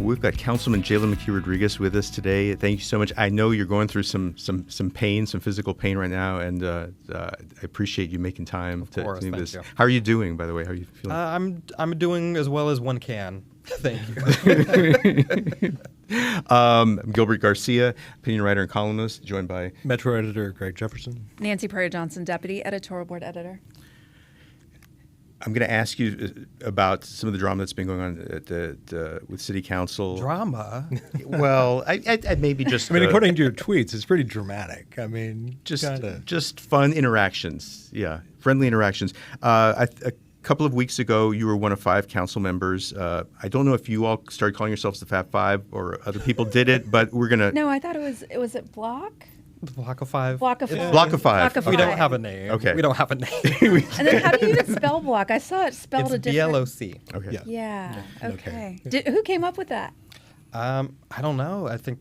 we've got Councilman Jalen McKee-Rodriguez with us today. Thank you so much. I know you're going through some pain, some physical pain right now, and I appreciate you making time to do this. You. How are you doing, by the way? How are you feeling? I'm doing as well as one can. Thank you. Gilbert Garcia, opinion writer and columnist, joined by Metro editor Greg Jefferson. Nancy Pryor-Johnson, deputy editorial board editor. I'm going to ask you about some of the drama that's been going on with City Council. Drama? Well, I maybe just. I mean, according to your tweets, it's pretty dramatic. I mean, just fun interactions. Yeah, friendly interactions. A couple of weeks ago, you were one of 5 council members. I don't know if you all started calling yourselves the Fab Five or other people did it, but we're gonna. No, I thought it was at Block. Block of 5. Block of 5. Block of 5. Block of We 5. don't have a name. Okay. We don't have a name. And then how do you even spell Block? I saw it spelled It's a different. BLOC. Okay. Yeah. Okay. Who came up with that? I don't know. I think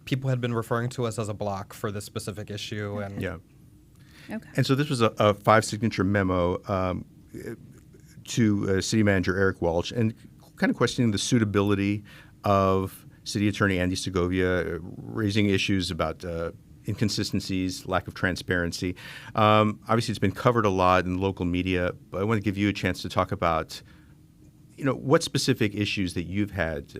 people had been referring to us as a block for this specific issue, and Yeah. Okay. And so this was a 5-signature memo to City Manager Eric Walsh, and kind of questioning the suitability of City Attorney Andy Segovia, raising issues about inconsistencies, lack of transparency. Obviously, it's been covered a lot in local media, but I want to give you a chance to talk about, what specific issues that you've had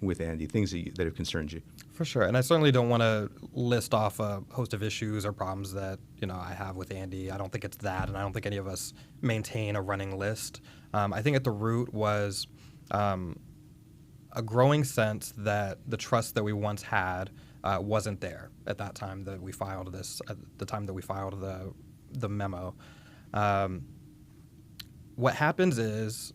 with Andy, things that have concerned you. For sure. And I certainly don't want to list off a host of issues or problems that, I have with Andy. I don't think it's that, and I don't think any of us maintain a running list. I think at the root was a growing sense that the trust that we once had wasn't there at that time that we filed this, at the time that we filed the memo. What happens is,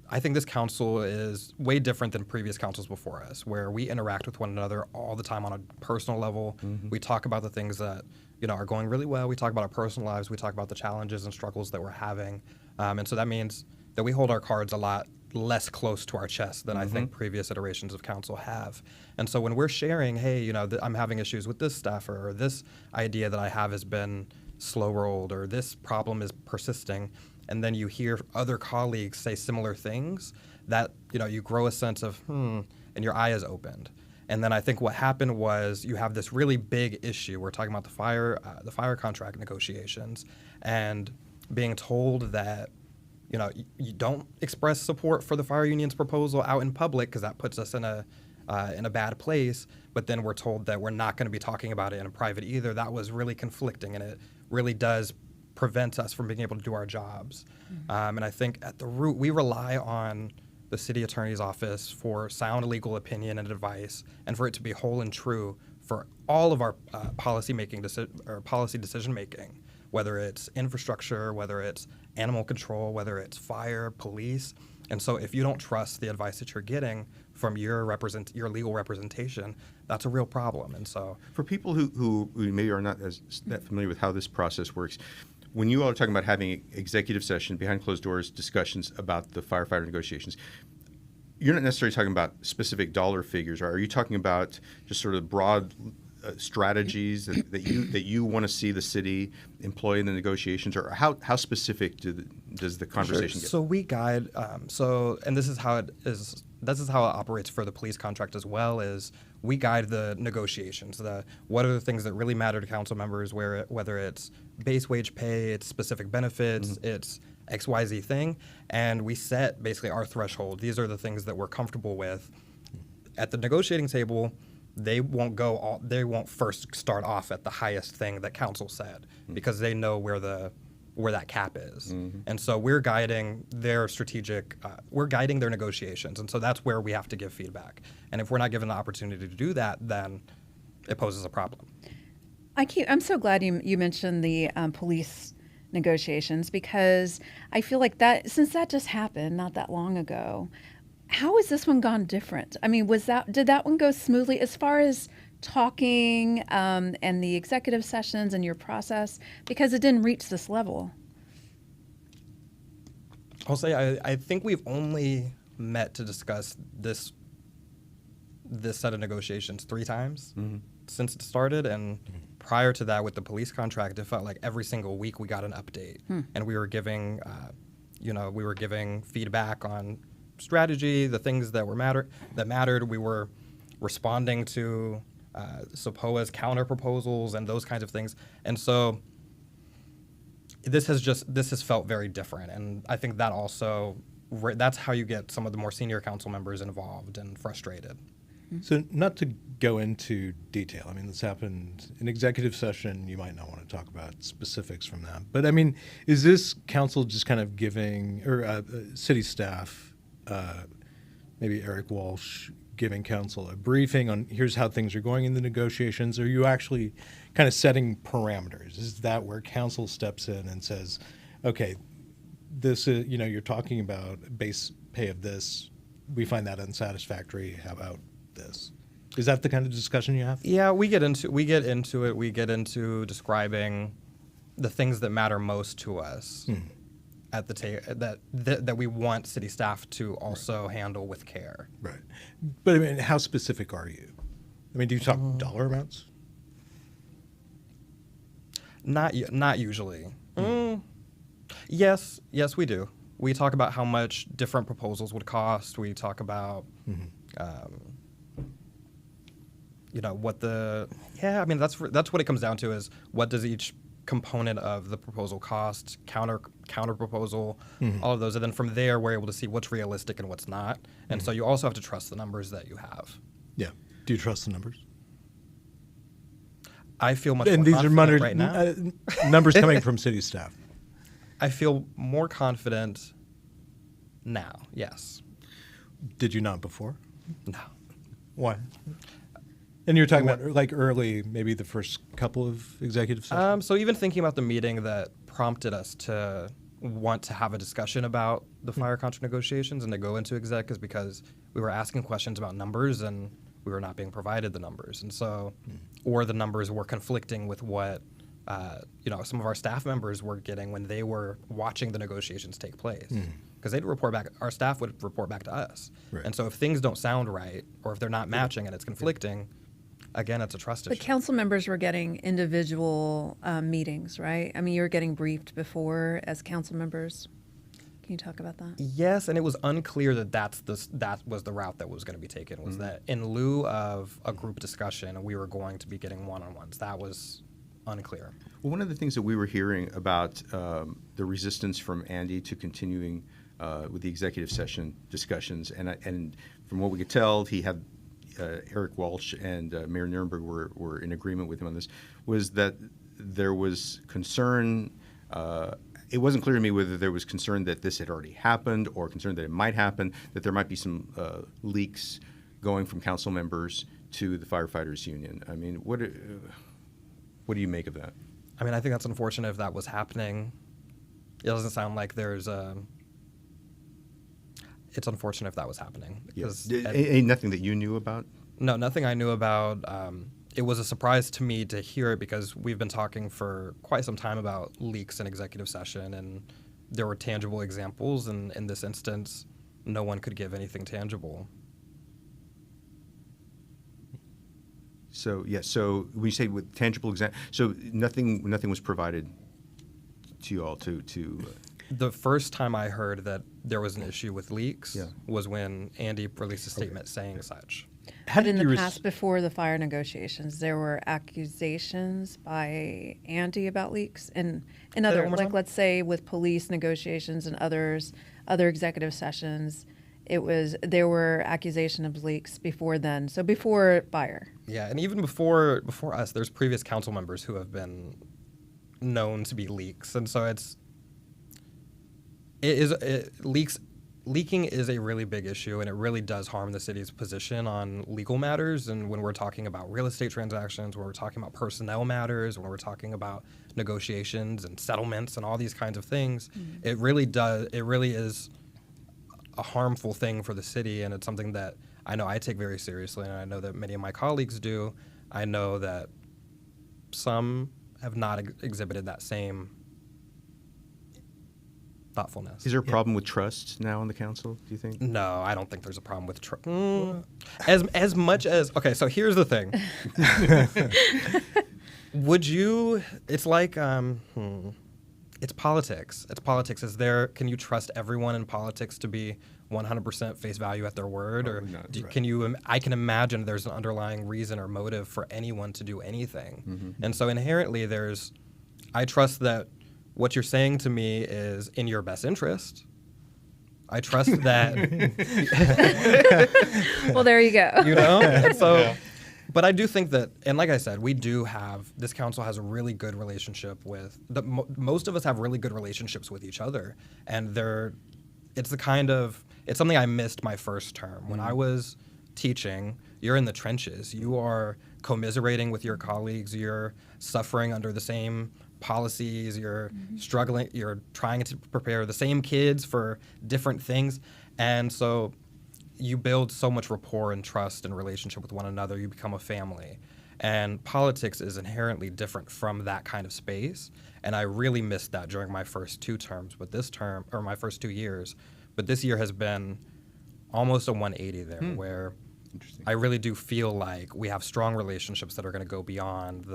I think this council is way different than previous councils before us, where we interact with one another all the time on a personal level. Mm-hmm. We talk about the things that are going really well. We talk about our personal lives. We talk about the challenges and struggles that we're having, and so that means that we hold our cards a lot less close to our chest than I think previous iterations of council have. And so when we're sharing, hey, I'm having issues with this staffer, or this idea that I have has been slow rolled, or this problem is persisting, and then you hear other colleagues say similar things, that you grow a sense of and your eye is opened. And then I think what happened was you have this really big issue. We're talking about the fire contract negotiations, and being told that you don't express support for the fire union's proposal out in public because that puts us in a bad place. But then we're told that we're not going to be talking about it in private either. That was really conflicting, and it really does prevent us from being able to do our jobs. Mm-hmm. And I think at the root, we rely on the city attorney's office for sound legal opinion and advice, and for it to be whole and true for all of our policy decision making, whether it's infrastructure, whether it's animal control, whether it's fire, police. And so if you don't trust the advice that you're getting from your legal representation, that's a real problem. And so for people who maybe are not that familiar with how this process works, when you all are talking about having executive session, behind closed doors discussions about the firefighter negotiations, you're not necessarily talking about specific dollar figures. Are you talking about just sort of broad strategies that you want to see the city employ in the negotiations, or how specific does the conversation get? So we guide. And this is how it is. This is how it operates for the police contract as well. Is we guide the negotiations. What are the things that really matter to council members? Whether it's base wage pay, it's specific benefits, it's XYZ thing, and we set basically our threshold. These are the things that we're comfortable with. At the negotiating table, they won't first start off at the highest thing that council said, because they know where that cap is. Mm-hmm. And so we're guiding their we're guiding their negotiations. And so that's where we have to give feedback. And if we're not given the opportunity to do that, then it poses a problem. I'm so glad you mentioned the police negotiations, because I feel like that, since that just happened not that long ago, how has this one gone different? I mean, did that one go smoothly as far as talking and the executive sessions and your process, because it didn't reach this level? I'll say I think we've only met to discuss this set of negotiations 3 times since it started, and prior to that with the police contract, it felt like every single week we got an update, and we were giving feedback on strategy, the things that mattered. We were responding to SOPOA's counter proposals and those kinds of things. And so this has felt very different. And I think that also, that's how you get some of the more senior council members involved and frustrated. So not to go into detail, I mean, this happened in executive session. You might not want to talk about specifics from that. But I mean, is this council just kind of giving, or city staff, maybe Eric Walsh, giving council a briefing on here's how things are going in the negotiations? Or are you actually kind of setting parameters? Is that where council steps in and says, okay, this is, you're talking about base pay of this. We find that unsatisfactory. How about this? Is that the kind of discussion you have? Yeah, we get into it. We get into describing the things that matter most to us at the that we want city staff to also handle with care. Right. But I mean, how specific are you? I mean, do you talk dollar amounts? Not usually. Yes, we do. We talk about how much different proposals would cost. We talk about, what I mean, that's what it comes down to is what does each component of the proposal cost, counter proposal, all of those. And then from there, we're able to see what's realistic and what's not. And so you also have to trust the numbers that you have. Yeah. Do you trust the numbers? I feel much and more these confident are right now. Numbers coming from city staff. I feel more confident now, yes. Did you not before? No. Why? And you're talking about like early, maybe the first couple of executive sessions? So even thinking about the meeting that prompted us to want to have a discussion about the fire contract negotiations and to go into exec is because we were asking questions about numbers and we were not being provided the numbers. And so, or the numbers were conflicting with what some of our staff members were getting when they were watching the negotiations take place. Because they'd report back, our staff would report back to us. Right. And so if things don't sound right, or if they're not matching and it's conflicting, again, it's a trust issue. But council members were getting individual meetings, right? I mean, you were getting briefed before as council members. Can you talk about that? Yes, and it was unclear that was the route that was going to be taken, was that in lieu of a group discussion, we were going to be getting one-on-ones. That was unclear. Well, one of the things that we were hearing about the resistance from Andy to continuing with the executive session discussions, and from what we could tell, he had Eric Walsh and Mayor Nirenberg were in agreement with him on this, was that there was concern. It wasn't clear to me whether there was concern that this had already happened or concern that it might happen, that there might be some leaks going from council members to the firefighters union. I mean, what do you make of that? I mean, I think that's unfortunate if that was happening. It doesn't sound like there's it's unfortunate if that was happening. Yes. Ain't nothing that you knew about? No, nothing I knew about. It was a surprise to me to hear it because we've been talking for quite some time about leaks in executive session, and there were tangible examples, and in this instance, no one could give anything tangible. So when you say with tangible so nothing was provided to you all to. The first time I heard that there was an issue with leaks was when Andy released a statement saying such. But in the past, before the fire negotiations, there were accusations by Andy about leaks, and other, like let's say with police negotiations and other executive sessions, there were accusations of leaks before then. So before fire. Yeah, and even before us, there's previous council members who have been known to be leaks, and so leaking is a really big issue, and it really does harm the city's position on legal matters. And when we're talking about real estate transactions, when we're talking about personnel matters, when we're talking about negotiations and settlements and all these kinds of things, it really is a harmful thing for the city, and it's something that I know I take very seriously, and I know that many of my colleagues do. I know that some have not exhibited that same thoughtfulness. Is there a problem with trust now on the council, do you think? No, I don't think there's a problem with trust. As much as, okay, so here's the thing. Would you, it's like, it's politics. It's politics. Can you trust everyone in politics to be 100% face value at their word? Probably not. I can imagine there's an underlying reason or motive for anyone to do anything. Mm-hmm. And so inherently I trust that what you're saying to me is in your best interest. I trust that. Well, there you go. And so, but I do think that, and like I said, this council has a really good relationship with, most of us have really good relationships with each other. And it's something I missed my first term. When I was teaching, you're in the trenches. You are commiserating with your colleagues. You're suffering under the same policies. You're struggling. You're trying to prepare the same kids for different things. And so you build so much rapport and trust and relationship with one another. You become a family. And politics is inherently different from that kind of space. And I really missed that during my first 2 terms. But my first 2 years. But this year has been almost a 180 there, where I really do feel like we have strong relationships that are going to go beyond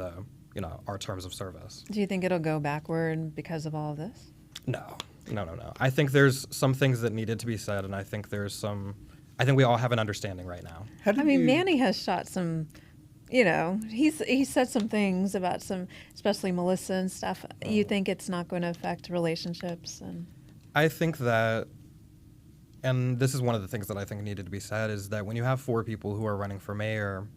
our terms of service. Do you think it'll go backward because of all of this? No. I think there's some things that needed to be said, and I think we all have an understanding right now. Manny has shot some, he said some things about especially Melissa and stuff. You think it's not going to affect relationships? I think that, and this is one of the things that I think needed to be said, is that when you have 4 people who are running for mayor,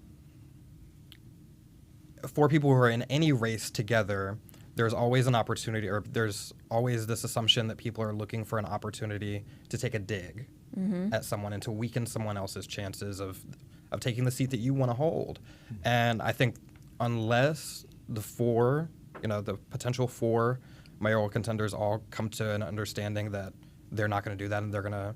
4 people who are in any race together, there's always an opportunity, or there's always this assumption that people are looking for an opportunity to take a dig at someone and to weaken someone else's chances of taking the seat that you want to hold. And I think unless the potential 4 mayoral contenders all come to an understanding that they're not going to do that and they're going to,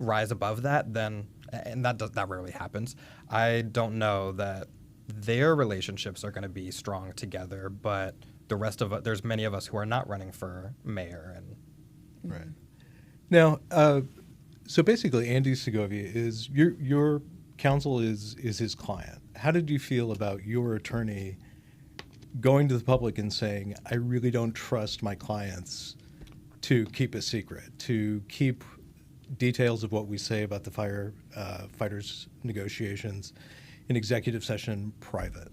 rise above that, then, and that rarely happens, I don't know that their relationships are going to be strong together, but the rest of there's many of us who are not running for mayor. Right. Now, so basically, Andy Segovia is your counsel is his client. How did you feel about your attorney going to the public and saying, "I really don't trust my clients to keep a secret, to keep details of what we say about the firefighters negotiations in executive session private"?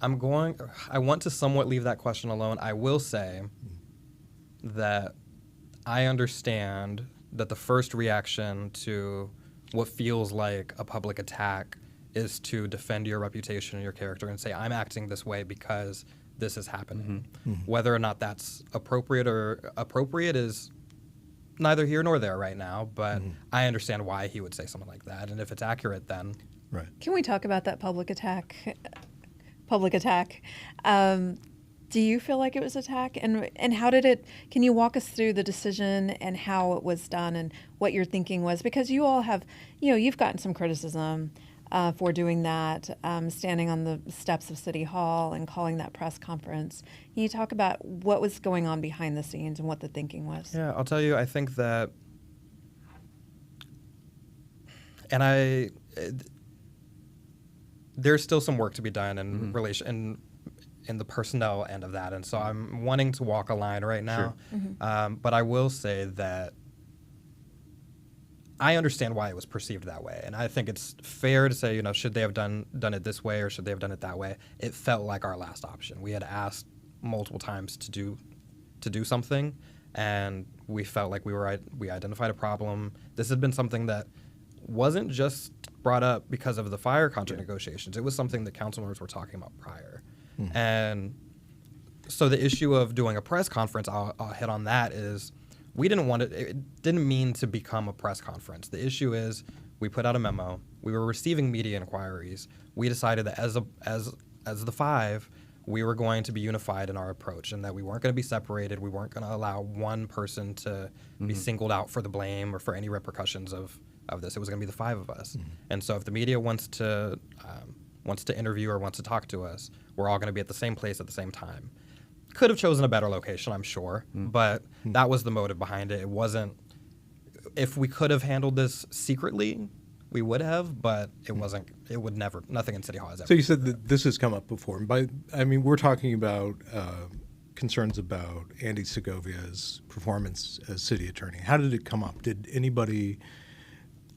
I want to somewhat leave that question alone. I will say that I understand that the first reaction to what feels like a public attack is to defend your reputation and your character and say, I'm acting this way because this is happening. Whether or not that's appropriate is neither here nor there right now, but I understand why he would say something like that. And if it's accurate, then. Right. Can we talk about that public attack? Do you feel like it was attack? And how did it, can you walk us through the decision and how it was done and what your thinking was? Because you all have, you've gotten some criticism for doing that, standing on the steps of City Hall and calling that press conference. Can you talk about what was going on behind the scenes and what the thinking was? Yeah, I'll tell you, I think that, and there's still some work to be done in relation in the personnel end of that, and so I'm wanting to walk a line right now. Sure. But I will say that I understand why it was perceived that way, and I think it's fair to say, should they have done it this way or should they have done it that way? It felt like our last option. We had asked multiple times to do something, and we felt like we identified a problem. This had been something that wasn't just brought up because of the fire contract negotiations. It was something that council members were talking about prior. And so the issue of doing a press conference, I'll hit on that, is we didn't want it didn't mean to become a press conference. The issue is we put out a memo. We were receiving media inquiries. We decided that as the 5, we were going to be unified in our approach and that we weren't going to be separated. We weren't going to allow one person to be singled out for the blame or for any repercussions of this. It was going to be the 5 of us. And so if the media wants to interview or wants to talk to us, we're all going to be at the same place at the same time. Could have chosen a better location, I'm sure, but that was the motive behind it. It wasn't, if we could have handled this secretly, we would have, but it wasn't. It would never. Nothing in City Hall has ever. So you said that this has come up before. We're talking about concerns about Andy Segovia's performance as city attorney. How did it come up? Did anybody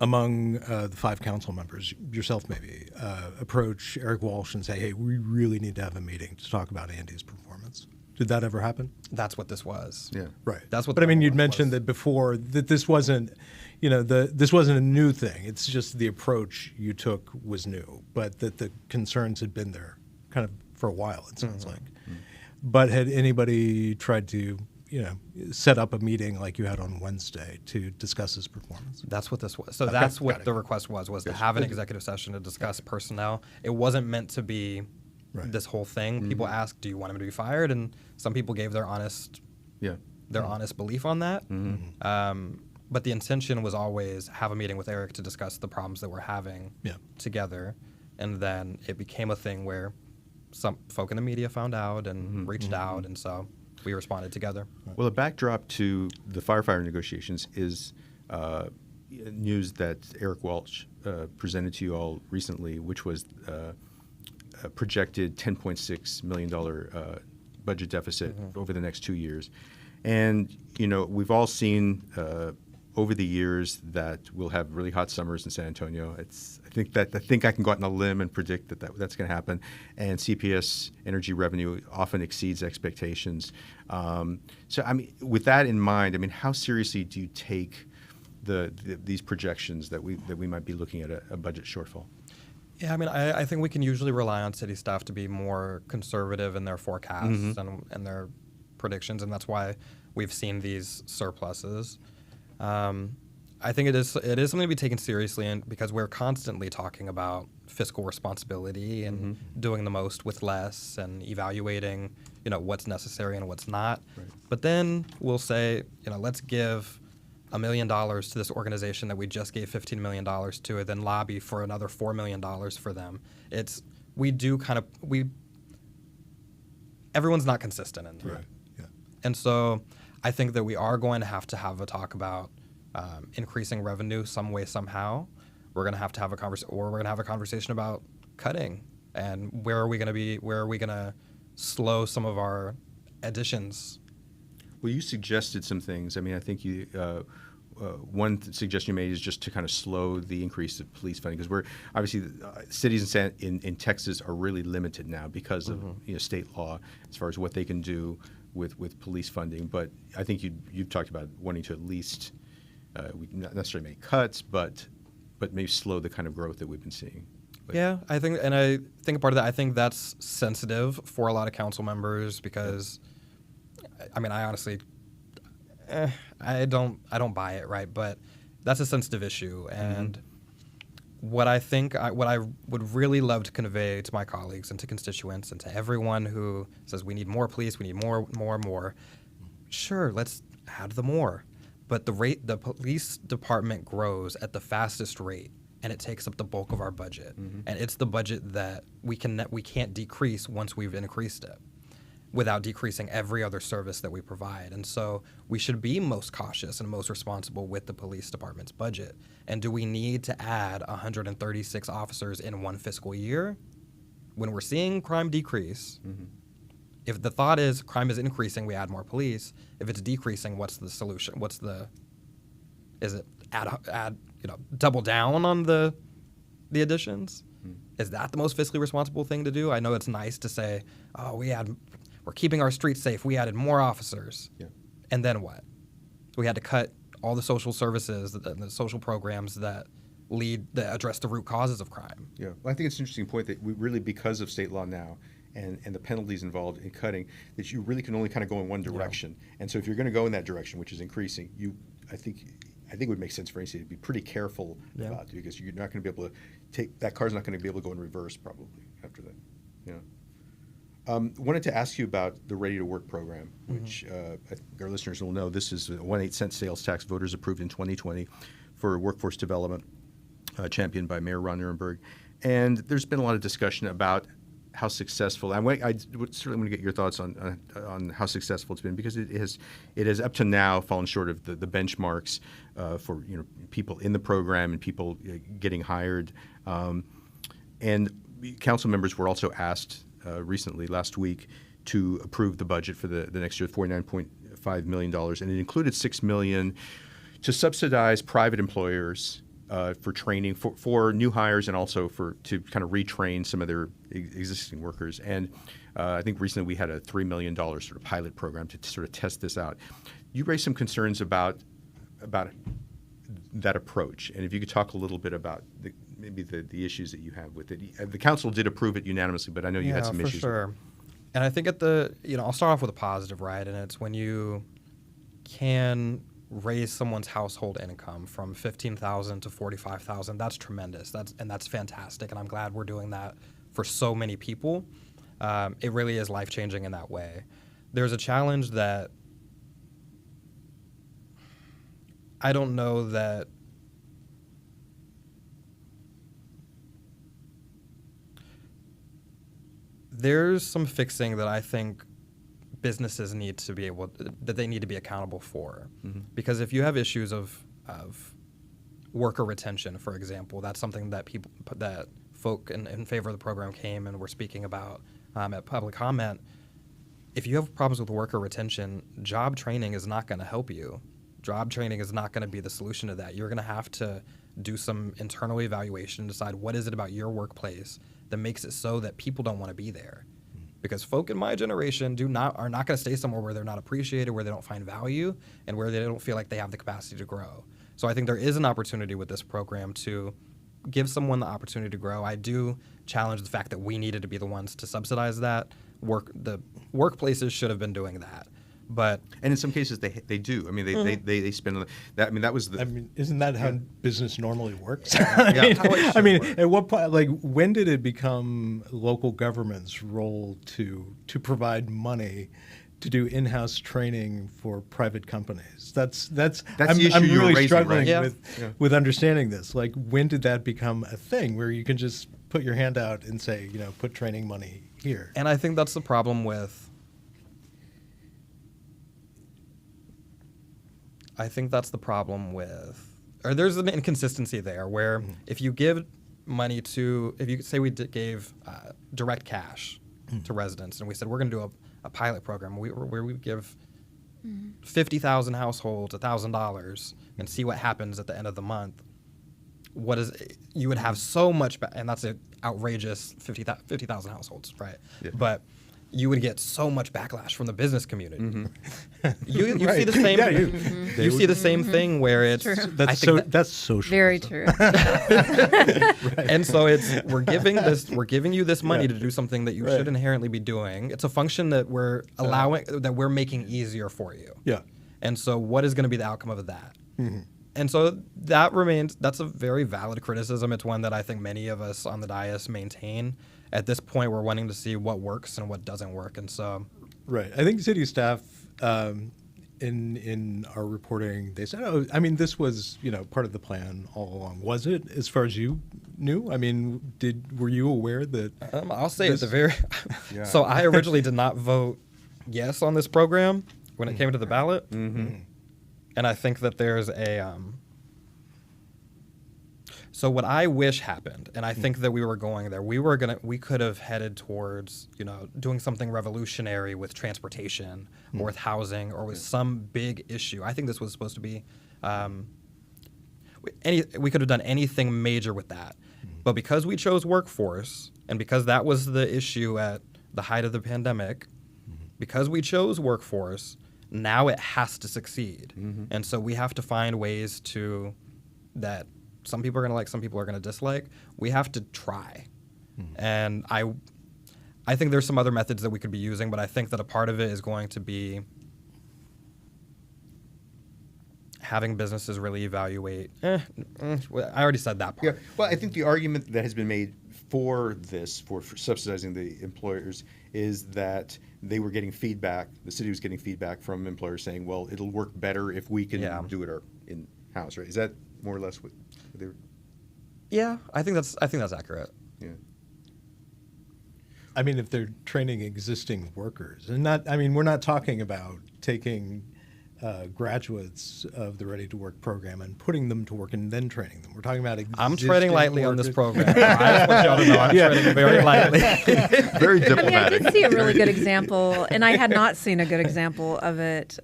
among the 5 council members, yourself maybe, approach Eric Walsh and say, "Hey, we really need to have a meeting to talk about Andy's performance"? Did that ever happen? That's what this was. Yeah. Right. That's what. But I mean, the you'd was. mentioned that before that this wasn't, this wasn't a new thing. It's just the approach you took was new, but that the concerns had been there kind of for a while. It sounds like. But had anybody tried to, set up a meeting like you had on Wednesday to discuss his performance? That's what this was. So Okay, that's got what it. the request was to have an executive session to discuss personnel. It wasn't meant to be Right. this whole thing. People asked, "Do you want him to be fired?" And some people gave their honest belief on that. But the intention was always have a meeting with Eric to discuss the problems that we're having together. And then it became a thing where some folk in the media found out and reached out, and so we responded together. Well, a backdrop to the firefighter negotiations is news that Eric Welch presented to you all recently, which was a projected $10.6 million budget deficit over the next 2 years. And, we've all seen over the years that we'll have really hot summers in San Antonio. I think I can go out on a limb and predict that's going to happen. And CPS energy revenue often exceeds expectations. So, I mean, with that in mind, I mean, how seriously do you take these projections that we might be looking at a budget shortfall? Yeah, I mean, I think we can usually rely on city staff to be more conservative in their forecasts and their predictions, and that's why we've seen these surpluses. I think it is something to be taken seriously, and because we're constantly talking about fiscal responsibility and doing the most with less and evaluating, what's necessary and what's not. Right. But then we'll say, let's give $1 million to this organization that we just gave $15 million to, and then lobby for another $4 million for them. Everyone's not consistent in there. Right. Yeah. And so I think that we are going to have a talk about increasing revenue some way, somehow. We're going to have a conversation about cutting, and where are we going to slow some of our additions. Well, you suggested some things. I mean, I think one suggestion you made is just to kind of slow the increase of police funding, because we're obviously cities in Texas are really limited now because of state law as far as what they can do with police funding. But I think you've talked about wanting to at least not necessarily make cuts, but maybe slow the kind of growth that we've been seeing. Yeah, I think part of that, I think that's sensitive for a lot of council members because. I mean, I honestly, I don't buy it, right? But that's a sensitive issue, and what I would really love to convey to my colleagues and to constituents and to everyone who says we need more police, we need more. Sure, let's add the more, but the police department grows at the fastest rate, and it takes up the bulk of our budget, and it's the budget that we can't decrease once we've increased it, without decreasing every other service that we provide. And so we should be most cautious and most responsible with the police department's budget. And do we need to add 136 officers in one fiscal year? When we're seeing crime decrease, if the thought is crime is increasing, we add more police. If it's decreasing, what's the solution? Is it double down on the additions? Is that the most fiscally responsible thing to do? I know it's nice to say, oh, we're keeping our streets safe. We added more officers. Yeah. And then what? We had to cut all the social services, the social programs that address the root causes of crime. Yeah. Well, I think it's an interesting point that we really, because of state law now and the penalties involved in cutting, that you really can only kind of go in one direction. Yeah. And so if you're going to go in that direction, which is increasing, I think it would make sense for any city to be pretty careful about it, because you're not going to be able to that car's not going to be able to go in reverse probably after that. Yeah. Wanted to ask you about the Ready to Work program, which I think our listeners will know. This is a 1.8-cent sales tax voters approved in 2020 for workforce development, championed by Mayor Ron Nirenberg. And there's been a lot of discussion about how successful. I would certainly want to get your thoughts on how successful it's been, because it has up to now fallen short of the benchmarks for people in the program and people getting hired. And council members were also asked recently, last week, to approve the budget for the next year, $49.5 million, and it included $6 million to subsidize private employers for training for new hires, and also to kind of retrain some of their existing workers. And I think recently we had a $3 million sort of pilot program to sort of test this out. You raised some concerns about that approach, and if you could talk a little bit about maybe the issues that you have with it. The council did approve it unanimously, but I know you had some issues. For sure. And I think I'll start off with a positive, right? And it's when you can raise someone's household income from $15,000 to $45,000. That's tremendous. That's fantastic, and I'm glad we're doing that for so many people. It really is life-changing in that way. There's a challenge that I don't know that there's some fixing that I think businesses need to be accountable for. Mm-hmm. Because if you have issues of worker retention, for example, that's something that folk in favor of the program came and were speaking about at public comment. If you have problems with worker retention, job training is not going to help you. Job training is not going to be the solution to that. You're going to have to do some internal evaluation, decide what is it about your workplace that makes it so that people don't want to be there. Because folk in my generation are not going to stay somewhere where they're not appreciated, where they don't find value, and where they don't feel like they have the capacity to grow. So I think there is an opportunity with this program to give someone the opportunity to grow. I do challenge the fact that we needed to be the ones to subsidize that. The workplaces should have been doing that. And in some cases they do. I mean, they spend on that. I mean, that was the. I mean, isn't that how business normally works? Yeah. I mean, at what point? Like, when did it become local government's role to provide money to do in-house training for private companies? That's the I'm issue you're really raising, struggling right? with understanding this. Like, when did that become a thing where you can just put your hand out and say, put training money here? And I think that's the problem with. Or there's an inconsistency there where if you give money if you say we gave direct cash to residents, and we said we're going to do a pilot program where we give 50,000 households $1,000 and see what happens at the end of the month, you would have so much, and that's an outrageous 50,000 households, right? Yeah. But you would get so much backlash from the business community. Mm-hmm. You right. See the same. Yeah, you see the same thing where it's. That's social. Very true. Right. And so we're giving you this money to do something that you should inherently be doing. It's a function that we're we're making easier for you. Yeah. And so what is going to be the outcome of that? Mm-hmm. And so that's a very valid criticism. It's one that I think many of us on the dais maintain. At this point, we're wanting to see what works and what doesn't work, and so. Right. I think city staff, in our reporting, they said, "Oh, I mean, this was part of the plan all along." Was it, as far as you knew? I mean, were you aware that? I'll say at the very. Yeah. So I originally did not vote yes on this program when it came to the ballot, and I think that there's a. So what I wish happened, and I think that we were going there, we could have headed towards, doing something revolutionary with transportation or with housing or with some big issue. I think this was supposed to be, we could have done anything major with that. But because we chose workforce, and because that was the issue at the height of the pandemic, because we chose workforce, now it has to succeed. And so we have to find ways that some people are going to like, some people are going to dislike. We have to try. And I think there's some other methods that we could be using, but I think that a part of it is going to be having businesses really evaluate. I already said that part. Yeah. Well, I think the argument that has been made for this, for subsidizing the employers, is that they were getting feedback, the city was getting feedback from employers saying, well, it'll work better if we can do it in-house, right? Is that more or less what they're... Yeah, I think that's accurate. Yeah. I mean, if they're training existing workers, and not, I mean, we're not talking about taking graduates of the Ready to Work program and putting them to work and then training them. We're talking about existing I'm treading lightly on this workers. program. I just want y'all to know I'm treading very lightly. Very I mean, I diplomatic. did see a really good example, and I had not seen a good example of it.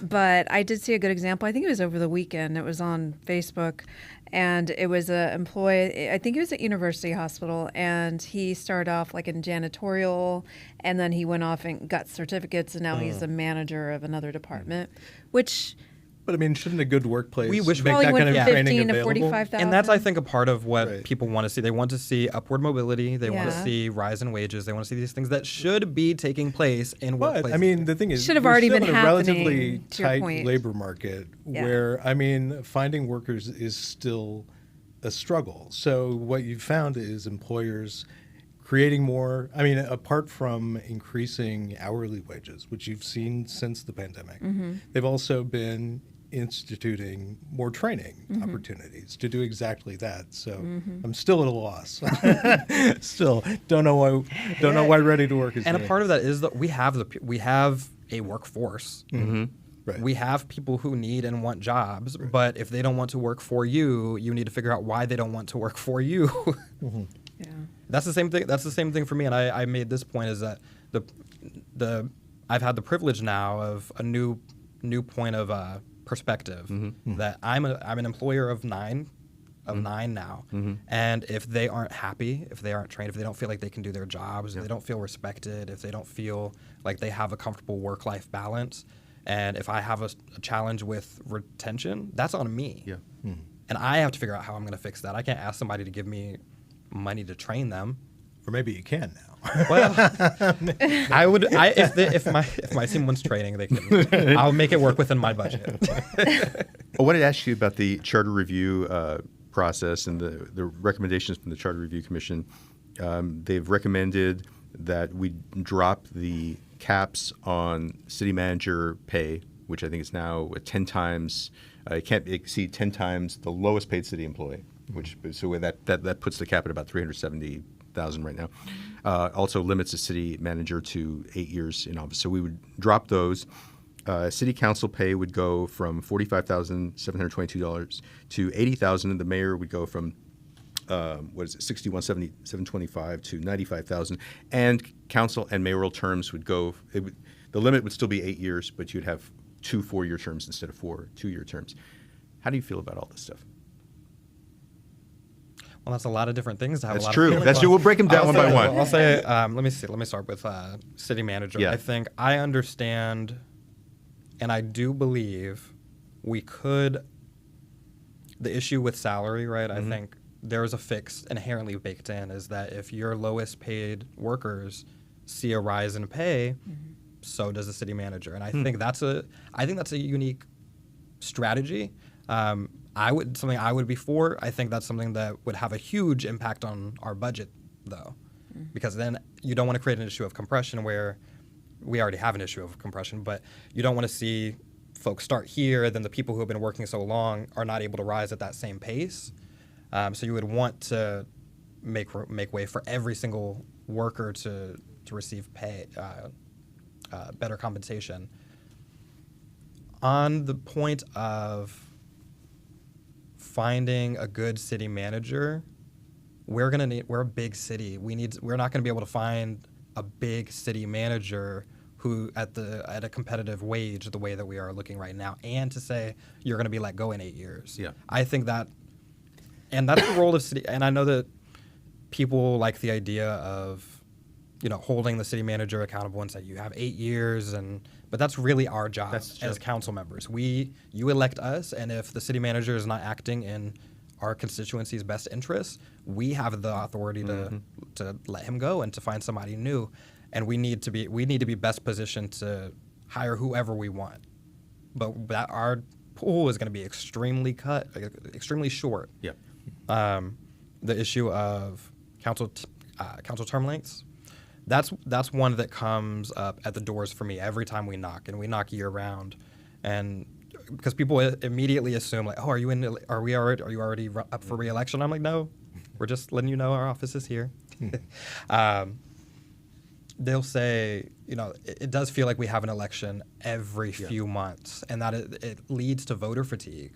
But I did see a good example. I think it was over the weekend. It was on Facebook, and it was an employee. I think he was at University Hospital, and he started off like in janitorial, and then he went off and got certificates, and now he's a manager of another department, which But I mean, shouldn't a good workplace We wish make probably that went kind from of training 15 to available? 45,000. And that's, I think, a part of what Right. people want to see. They want to see upward mobility. They want to Yeah. see rise in wages. They want to see these things that should be taking place in But workplaces. I mean, the thing is, Should have we're already still been in a relatively happening, to your tight point. labor market Yeah. where, I mean, finding workers is still a struggle. So what you've found is employers creating more. I mean, apart from increasing hourly wages, which you've seen since the pandemic, they've also been instituting more training opportunities to do exactly that. So I'm still at a loss. Still don't know why Ready to Work is. and a doing part of this. that is that we have a workforce. Right. We have people who need and want jobs, but if they don't want to work for you, you need to figure out why they don't want to work for you. yeah. That's the same thing. That's the same thing for me. And I made this point is that I've had the privilege now of a new point of perspective that I'm an employer of nine now, and if they aren't happy, if they aren't trained, if they don't feel like they can do their jobs, if they don't feel respected, if they don't feel like they have a comfortable work-life balance, and if I have a challenge with retention, that's on me. Yeah. And I have to figure out how I'm going to fix that. I can't ask somebody to give me money to train them. Or maybe you can now. Well, if my team wants training, they can. I'll make it work within my budget. I wanted to ask you about the charter review process and the recommendations from the Charter Review Commission. They've recommended that we drop the caps on city manager pay, which I think is now 10 times. It can't exceed 10 times the lowest paid city employee, so that puts the cap at about $370,000 right now. Also limits the city manager to 8 years in office. So we would drop those. City council pay would go from $45,722 to $80,000, and the mayor would go from $61,725 to $95,000, and council and mayoral terms would go. The limit would still be 8 years, but you'd have 2 4-year terms instead of 4 2-year terms. How do you feel about all this stuff? Well, that's a lot of different things to have. That's a lot true. Of feelings That's on. true. We'll break them down one by one. I'll say. Let me see. Let me start with city manager. Yeah. I think I understand, and I do believe we could. The issue with salary, right? I think there's a fix inherently baked in is that if your lowest paid workers see a rise in pay, so does the city manager, and I think that's a unique strategy. Something I would be for. I think that's something that would have a huge impact on our budget, though, because then you don't want to create an issue of compression where we already have an issue of compression, but you don't want to see folks start here, then the people who have been working so long are not able to rise at that same pace. So you would want to make way for every single worker to receive pay, better compensation. On the point of finding a good city manager, we're a big city. We're not gonna be able to find a big city manager who at a competitive wage the way that we are looking right now, and to say you're gonna be let go in 8 years. Yeah. I think that, and that's the role of city. And I know that people like the idea of, holding the city manager accountable and say you have 8 years, but that's really our job as council members. You elect us, and if the city manager is not acting in our constituency's best interests, we have the authority to let him go and to find somebody new. And we need to be best positioned to hire whoever we want. But that our pool is going to be extremely short. Yeah. The issue of council term lengths. That's one that comes up at the doors for me every time we knock, and we knock year round, and because people immediately assume like, oh, are you already up for re-election? I'm like, no, we're just letting you know our office is here. They'll say, it does feel like we have an election every few months, and that it leads to voter fatigue.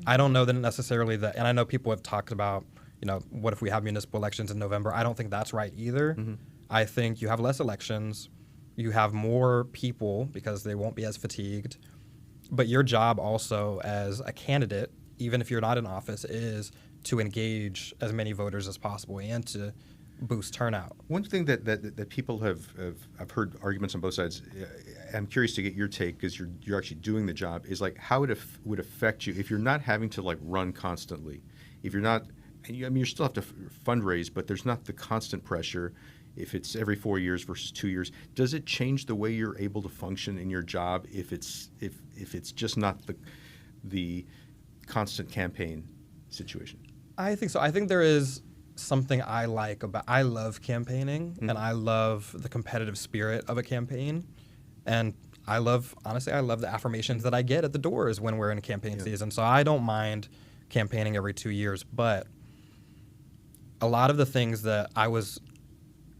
I don't know that necessarily and I know people have talked about, what if we have municipal elections in November? I don't think that's right either. I think you have less elections, you have more people because they won't be as fatigued, but your job also as a candidate, even if you're not in office, is to engage as many voters as possible and to boost turnout. One thing that people I've heard arguments on both sides. I'm curious to get your take because you're actually doing the job. Is like how it would affect you if you're not having to like run constantly. If you're not, you still have to fundraise, but there's not the constant pressure. If it's every 4 years versus 2 years, does it change the way you're able to function in your job? If it's just not the constant campaign situation. I think so. I think there is something I love campaigning, and I love the competitive spirit of a campaign, and honestly I love the affirmations that I get at the doors when we're in campaign season. So I don't mind campaigning every 2 years, but a lot of the things that I was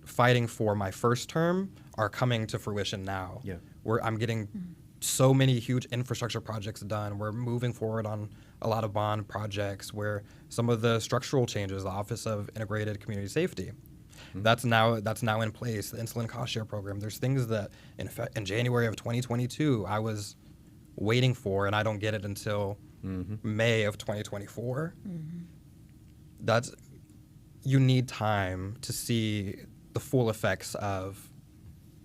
fighting for my first term are coming to fruition now. Where I'm getting so many huge infrastructure projects done. We're moving forward on a lot of bond projects where some of the structural changes, the Office of Integrated Community Safety, that's now in place. The insulin cost share program. There's things that in January of 2022 I was waiting for, and I don't get it until May of 2024. You need time to see the full effects of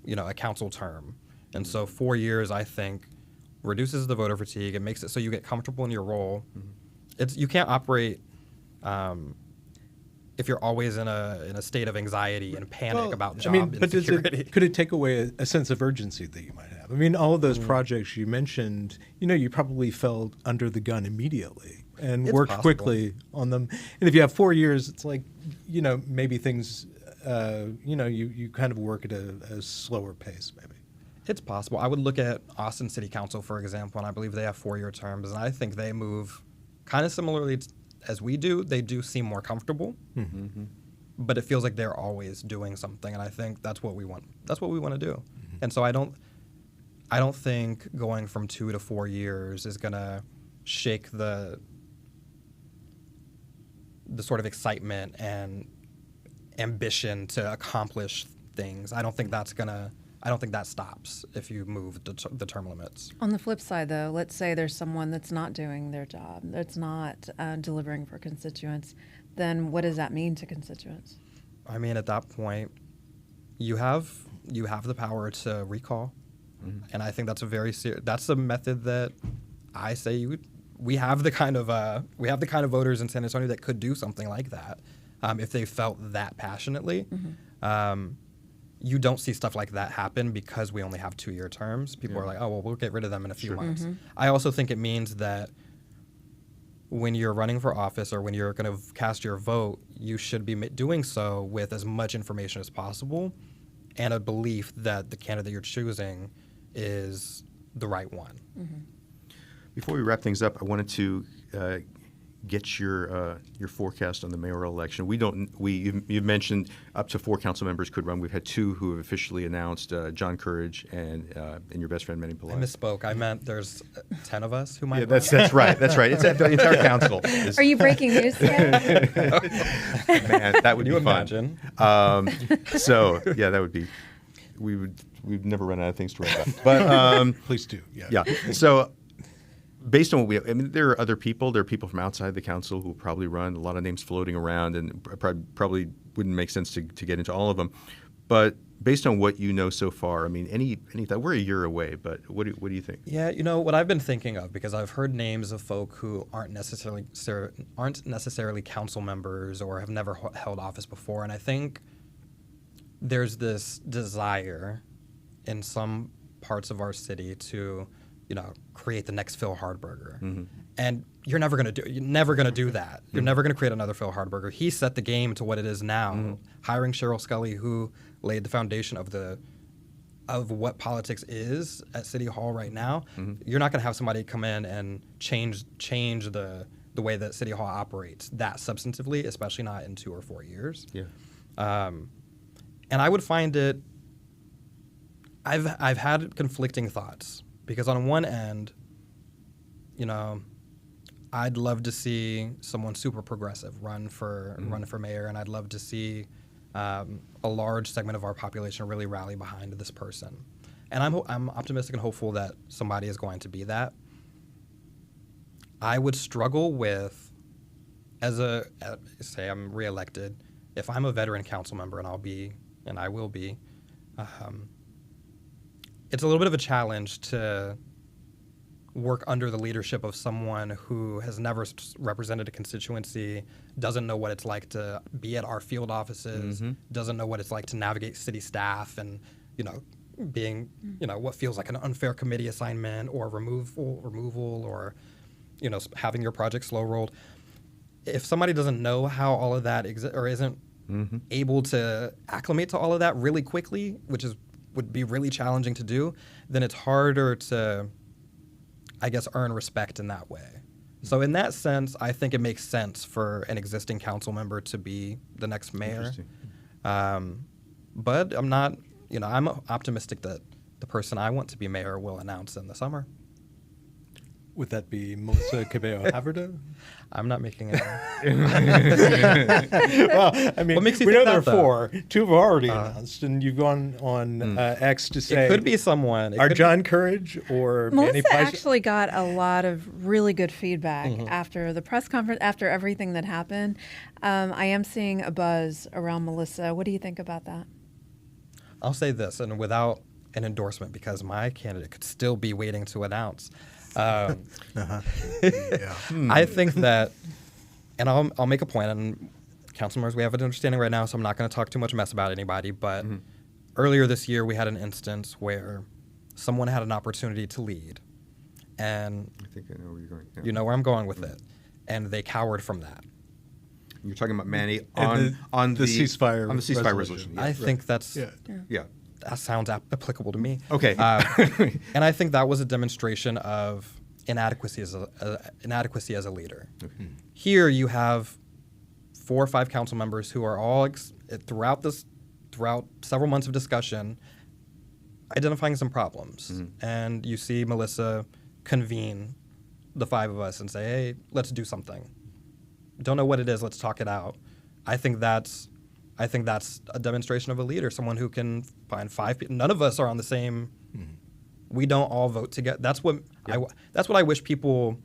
a council term. And so 4 years, I think, reduces the voter fatigue. It makes it so you get comfortable in your role. You can't operate if you're always in a state of anxiety and panic about job insecurity. Could it take away a sense of urgency that you might have? I mean, all of those projects you mentioned, you probably felt under the gun immediately and It's worked possible. quickly on them. And if you have 4 years, it's like, maybe things, you kind of work at a slower pace, maybe. It's possible. I would look at Austin City Council, for example, and I believe they have 4-year terms, and I think they move kind of similarly as we do. They do seem more comfortable, but it feels like they're always doing something, and I think that's what we want. That's what we want to do. And so I don't think going from 2 to 4 years is going to shake the sort of excitement and ambition to accomplish things. I don't think that stops if you move the term limits. On the flip side, though, let's say there's someone that's not doing their job, that's not delivering for constituents, then what does that mean to constituents? I mean, at that point, you have the power to recall, and I think that's that's a method that I say we have the kind of voters in San Antonio that could do something like that if they felt that passionately. You don't see stuff like that happen because we only have 2-year terms. People are like, oh, well, we'll get rid of them in a few months. I also think it means that when you're running for office or when you're going to cast your vote, you should be doing so with as much information as possible and a belief that the candidate you're choosing is the right one. Before we wrap things up, I wanted to get your forecast on the mayoral election. You've mentioned up to 4 council members could run. We've had 2 who have officially announced, John Courage and your best friend Manny Pillai. I misspoke. I meant there's 10 of us who might. Yeah, that's right. That's right. It's the entire council. Are you breaking news today? Man, that would Can you be fun. imagine? That would be. We've never run out of things to write about. But Please do. yeah. So. Based on what there are other people. There are people from outside the council who will probably run. A lot of names floating around, and probably wouldn't make sense to get into all of them. But based on what you know so far, I mean, any thought? We're a year away, but what do you think? Yeah, what I've been thinking of, because I've heard names of folk who aren't necessarily council members or have never held office before, and I think there's this desire in some parts of our city to create the next Phil Hardberger. And you're never going to do that. You're never going to create another Phil Hardberger. He set the game to what it is now. Hiring Cheryl Scully, who laid the foundation of what politics is at City Hall right now. You're not going to have somebody come in and change the way that City Hall operates that substantively, especially not in 2 or 4 years. Yeah. And I would find it. I've had conflicting thoughts because on one end, you know, I'd love to see someone super progressive run for mayor, and I'd love to see a large segment of our population really rally behind this person. And I'm optimistic and hopeful that somebody is going to be that. I would struggle with, say I'm reelected, if I'm a veteran council member, and I will be, it's a little bit of a challenge to work under the leadership of someone who has never represented a constituency, doesn't know what it's like to be at our field offices, doesn't know what it's like to navigate city staff, and being what feels like an unfair committee assignment or removal or having your project slow rolled. If somebody doesn't know how all of that exists or isn't able to acclimate to all of that really quickly, which would be really challenging to do, then it's harder to, I guess, earn respect in that way. So in that sense, I think it makes sense for an existing council member to be the next mayor. But I'm not, I'm optimistic that the person I want to be mayor will announce in the summer. Would that be Melissa Cabello-Haverda? I'm not making it. Well, I mean, What makes you we think know there are that, though? 4. 2 have already announced, and you've gone on X to say It could be someone. Are John Courage or Manny Melissa Pais- actually got a lot of really good feedback after the press conference, after everything that happened. I am seeing a buzz around Melissa. What do you think about that? I'll say this, and without an endorsement, because my candidate could still be waiting to announce. Yeah. I think that, and I'll make a point, and council members, we have an understanding right now, so I'm not going to talk too much mess about anybody, but earlier this year we had an instance where someone had an opportunity to lead, and I think I know where you're going. Yeah. you know where I'm going with it, and they cowered from that. You're talking about Manny And on the ceasefire on the ceasefire resolution. resolution. Yeah. I think that's Yeah. that sounds applicable to me. Okay. And I think that was a demonstration of inadequacy as a leader. Here you have 4 or 5 council members who are all throughout several months of discussion identifying some problems, and you see Melissa convene the 5 of us and say, "Hey, let's do something. Don't know what it is. Let's talk it out." I think that's a demonstration of a leader, someone who can find 5 people. None of us are on the same. We don't all vote together. That's what I wish people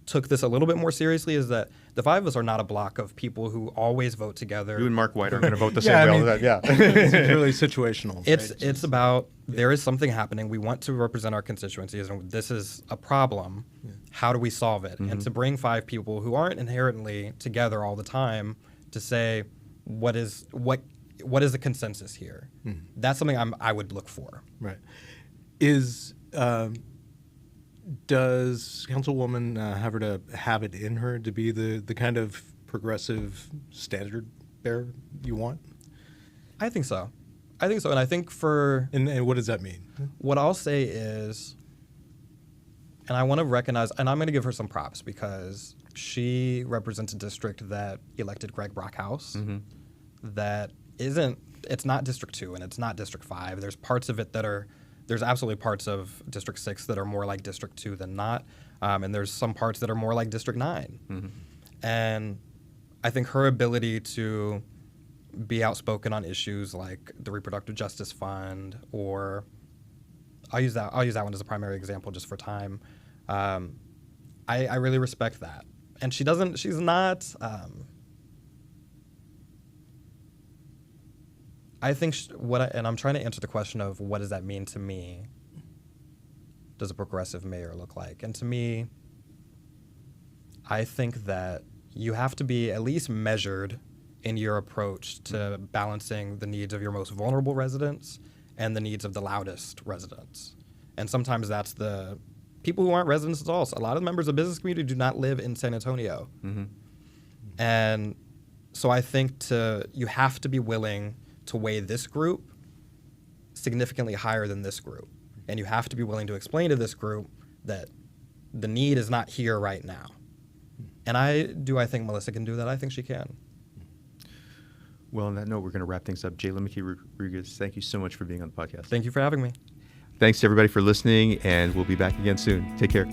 took this a little bit more seriously. Is that the 5 of us are not a block of people who always vote together. You and Mark White are going to vote the Yeah, same I way all mean, the time. Yeah. It's really situational. It's about there is something happening. We want to represent our constituencies, and this is a problem. How do we solve it? And to bring 5 people who aren't inherently together all the time to say what is the consensus here? That's something I would look for. Right. Does Councilwoman Haverda have it in her to be the kind of progressive standard bearer you want? I think so. And I think And what does that mean? what I'll say is, and I want to recognize, and I'm going to give her some props because she represents a district that elected Greg Brockhouse. That it's not District 2 and it's not District 5. There's parts of it there's absolutely parts of District 6 that are more like District 2 than not. And there's some parts that are more like District 9. And I think her ability to be outspoken on issues like the Reproductive Justice Fund, or I'll use that one as a primary example just for time. I really respect that. And she's not, I think and I'm trying to answer the question of what does that mean to me? Does a progressive mayor look like? And to me, I think that you have to be at least measured in your approach to balancing the needs of your most vulnerable residents and the needs of the loudest residents. And sometimes that's the people who aren't residents at all. So a lot of members of the business community do not live in San Antonio. And so I think you have to be willing to weigh this group significantly higher than this group. And you have to be willing to explain to this group that the need is not here right now. And I think Melissa can do that. I think she can. Well, on that note, we're going to wrap things up. Jalen McKee-Rodriguez, thank you so much for being on the podcast. Thank you for having me. Thanks to everybody for listening, and we'll be back again soon. Take care.